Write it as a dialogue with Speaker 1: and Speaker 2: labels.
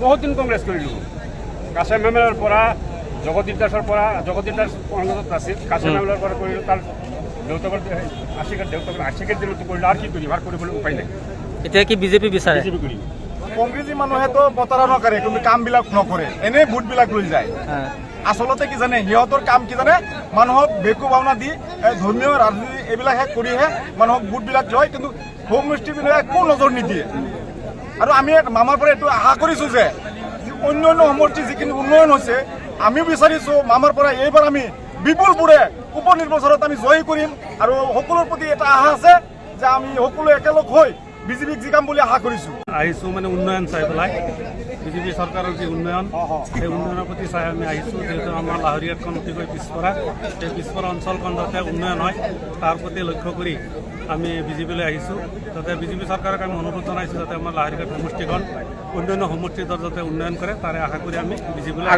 Speaker 1: বহুত দিন কংগ্ৰেছ কৰিলোঁ। কাছাই মেমেলৰ পৰা জগদীপ দাসৰ পৰা জগদীপ দাস কংগ্ৰেছত আছিল, কাছাই মেমেলৰ পৰা কৰিলোঁ। তাৰ দেউতাকৰ আশীৰ্বাদ দিনতো কৰিলোঁ। আৰু কি কৰিম, আৰু কৰিবলৈ উপায় নাই।
Speaker 2: এতিয়া কি বিজেপি বিচাৰে?
Speaker 1: বিজেপি কৰিম।
Speaker 3: কংগ্ৰেছী মানুহেতো প্ৰতাৰণা কৰে, কিন্তু কামবিলাক নকৰে, এনেই ভোটবিলাক লৈ যায়। আচলতে কি জানে, সিহঁতৰ কাম কি জানে, মানুহক বেকু ভাওনা দি ধৰ্মীয় ৰাজনীতি এইবিলাকহে কৰিহে মানুহক ভোটবিলাক লয়, কিন্তু হোম মিনিষ্ট্ৰীবিলাকে একো নজৰ নিদিয়ে। আৰু আমি মামাৰ পৰা এইটো আশা কৰিছোঁ যে অন্য অন্য সমষ্টিৰ যিখিনি উন্নয়ন হৈছে, আমিও বিচাৰিছোঁ মামাৰ পৰা এইবাৰ আমি বিপুলবোৰে উপ নিৰ্বাচনত আমি জয়ী কৰিম। আৰু সকলোৰ প্ৰতি এটা আশা আছে যে আমি সকলোৱে একেলগ হৈ বিজেপিক জিকাম বুলি আশা কৰিছোঁ।
Speaker 4: আহিছোঁ মানে উন্নয়ন চাই পেলাই, বিজেপি চৰকাৰৰ যি উন্নয়ন, সেই উন্নয়নৰ প্ৰতি চাই আমি আহিছোঁ। যিহেতু আমাৰ লাহৰীঘাটখন অতিকৈ পিছপৰা, সেই পিছপৰা অঞ্চলখন যাতে উন্নয়ন হয় তাৰ প্ৰতি লক্ষ্য কৰি আমি বিজেপিলৈ আহিছোঁ। যাতে বিজেপি চৰকাৰক আমি অনুৰোধ জনাইছোঁ যাতে আমাৰ লাহৰীঘাট সমষ্টিখন অন্যান্য সমষ্টিৰ দৰে যাতে উন্নয়ন কৰে, তাৰে আশা কৰি আমি বিজেপিলৈ